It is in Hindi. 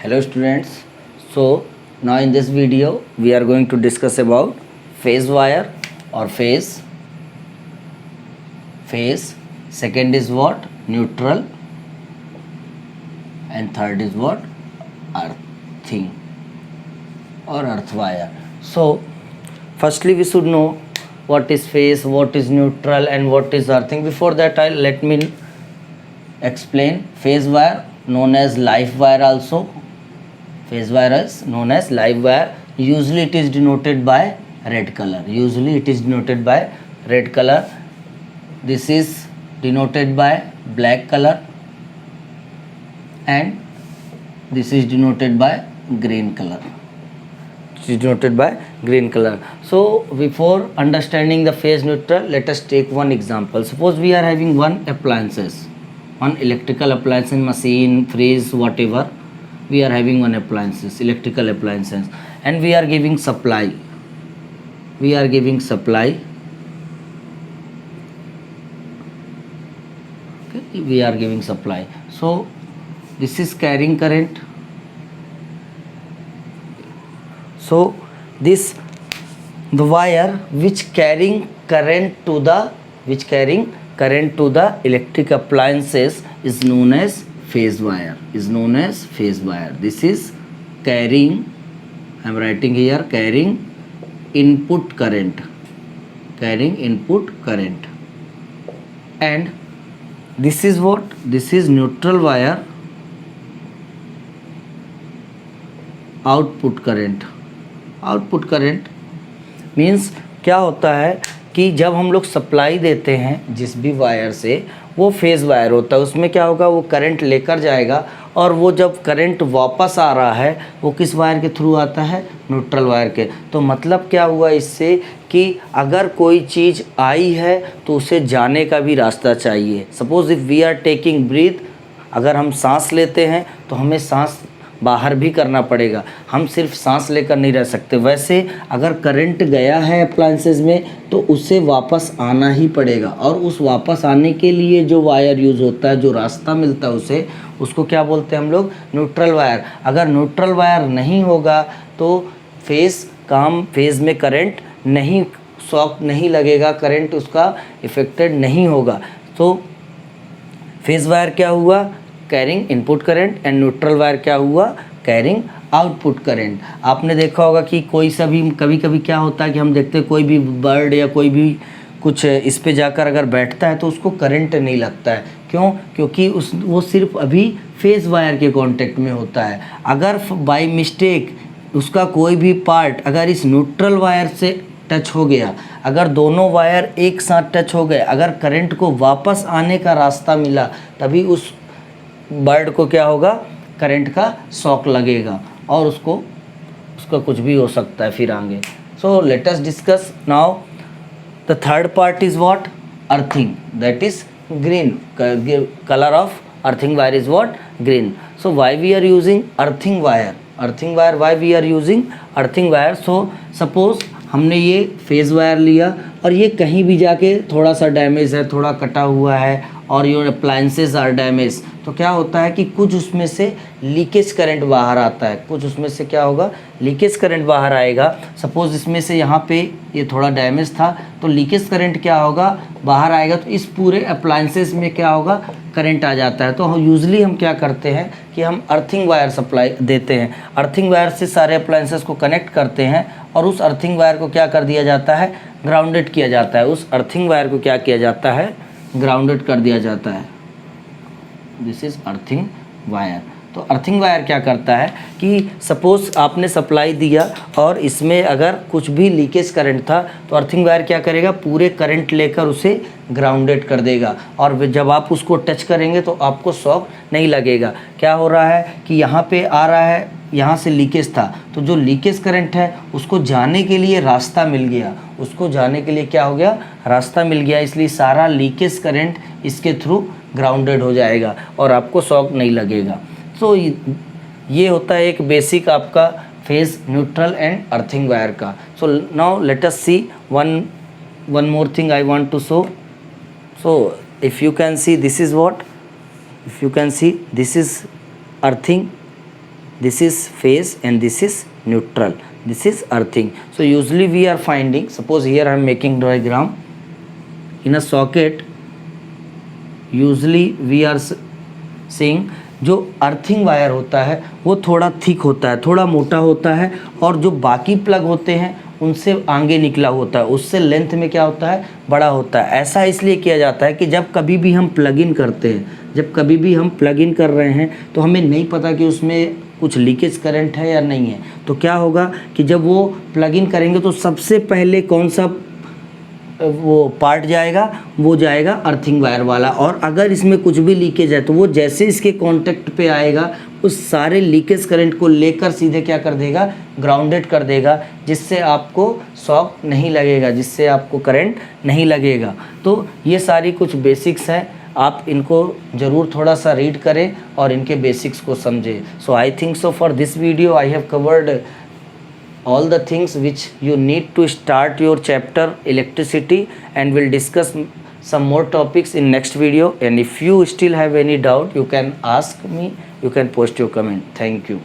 Hello students. So now in this video we are going to discuss about phase wire or phase. Second is what? Neutral. And third is what? Earthing or earth wire. So firstly we should know what is phase, what is neutral and what is earthing. Before that let me explain. Phase wire known as live wire also. Phase wire is known as live wire. Usually it is denoted by red color. This is denoted by black color and this is denoted by green color. So before understanding the phase neutral, let us take one example. Suppose we are having one electrical appliance, machine, fridge, whatever. We are having one electrical appliances, and we are giving supply. So this is carrying current. So the wire which carrying current to the electric appliances is known as phase wire. This is carrying, I am writing here, carrying input current. And this is what? This is neutral wire, output current means क्या होता है कि जब हम लोग सप्लाई देते हैं जिस भी वायर से, वो फेज़ वायर होता है. उसमें क्या होगा, वो करंट लेकर जाएगा और वो जब करंट वापस आ रहा है वो किस वायर के थ्रू आता है? न्यूट्रल वायर के. तो मतलब क्या हुआ इससे कि अगर कोई चीज़ आई है तो उसे जाने का भी रास्ता चाहिए. Suppose if we are taking breath, अगर हम सांस लेते हैं तो हमें सांस बाहर भी करना पड़ेगा. हम सिर्फ सांस लेकर नहीं रह सकते. वैसे अगर करंट गया है अप्लायंसेस में तो उसे वापस आना ही पड़ेगा, और उस वापस आने के लिए जो वायर यूज़ होता है, जो रास्ता मिलता है उसको क्या बोलते हैं हम लोग? Neutral wire. अगर न्यूट्रल वायर नहीं होगा तो फेज़ में करंट नहीं, शॉक नहीं लगेगा, करंट उसका इफेक्टेड नहीं होगा. तो फेज़ वायर क्या हुआ? Carrying input current. And neutral wire क्या हुआ? Carrying output current. आपने देखा होगा कि कभी कभी क्या होता है कि हम देखते हैं कोई भी बर्ड या कोई भी कुछ इस पे जाकर अगर बैठता है तो उसको करंट नहीं लगता है. क्यों? क्योंकि वो सिर्फ अभी फेज़ वायर के कांटेक्ट में होता है. अगर बाय मिस्टेक उसका कोई भी पार्ट अगर इस न्यूट्रल वायर से टच हो गया, अगर दोनों वायर एक साथ टच हो गए, अगर करंट को वापस आने का रास्ता मिला, तभी उस बर्ड को क्या होगा? करंट का शॉक लगेगा और उसका कुछ भी हो सकता है फिर आगे. So let us discuss now the third part is what? Earthing. That is green. Colour of earthing wire is what? Green. So why we are using earthing wire? Why we are using earthing wire? So suppose हमने ये फेज़ वायर लिया और ये कहीं भी जाके थोड़ा सा डैमेज है, थोड़ा कटा हुआ है और योर अप्लायंसेस आर डैमेज, तो क्या होता है कि कुछ उसमें से लीकेज करंट बाहर आता है. कुछ उसमें से क्या होगा? लीकेज करंट बाहर आएगा. सपोज़ इसमें से यहाँ पे ये थोड़ा डैमेज था तो लीकेज करंट क्या होगा? बाहर आएगा. तो इस पूरे अप्लायंसेस में क्या होगा? करंट आ जाता है. तो यूजली हम क्या करते हैं कि हम अर्थिंग वायर सप्लाई देते हैं. अर्थिंग वायर से सारे अप्लायंसेस को कनेक्ट करते हैं और उस अर्थिंग वायर को क्या कर दिया जाता है? ग्राउंडेड किया जाता है. उस अर्थिंग वायर को क्या किया जाता है? ग्राउंडेड कर दिया जाता है. This is earthing wire. तो अर्थिंग वायर क्या करता है कि सपोज़ आपने सप्लाई दिया और इसमें अगर कुछ भी लीकेज करंट था तो अर्थिंग वायर क्या करेगा? पूरे करंट लेकर उसे ग्राउंडेड कर देगा और जब आप उसको टच करेंगे तो आपको शॉक नहीं लगेगा. क्या हो रहा है कि यहाँ पे आ रहा है, यहाँ से लीकेज था, तो जो लीकेज करंट है उसको जाने के लिए रास्ता मिल गया. क्या हो गया? रास्ता मिल गया. इसलिए सारा लीकेज करंट इसके थ्रू ग्राउंडेड हो जाएगा और आपको शॉक नहीं लगेगा. तो ये होता है एक बेसिक आपका phase neutral and earthing wire का. So now let us see one more thing I want to show. So if you can see, this is what? If you can see, this is earthing this is phase and this is neutral, this is earthing. So usually we are finding, suppose here I am making diagram in a socket, usually we are seeing जो अर्थिंग वायर होता है वो थोड़ा थिक होता है, थोड़ा मोटा होता है, और जो बाकी प्लग होते हैं उनसे आगे निकला होता है, उससे लेंथ में क्या होता है, बड़ा होता है। ऐसा इसलिए किया जाता है कि जब कभी भी हम प्लग इन करते हैं, जब कभी भी हम प्लग इन कर रहे हैं तो हमें नहीं पता कि उसमें कुछ लीकेज करंट है या नहीं है, तो क्या होगा कि जब वो प्लग इन करेंगे तो सबसे पहले कौन सा वो पार्ट जाएगा, वो जाएगा अर्थिंग वायर वाला। और अगर इसमें कुछ भी लीकेज है तो वो जैसे इसके कांटेक्ट पे आएगा उस सारे लीकेज करंट को लेकर सीधे क्या कर देगा, ग्राउंडेड कर देगा, जिससे आपको शॉक नहीं लगेगा, जिससे आपको करंट नहीं लगेगा। तो ये सारी कुछ बेसिक्स हैं, आप इनको ज़रूर थोड़ा सा रीड करें और इनके बेसिक्स को समझें। So I think so for this video I have covered all the things which you need to start your chapter electricity, and we'll discuss some more topics in next video. And if you still have any doubt, you can ask me, you can post your comment. Thank you.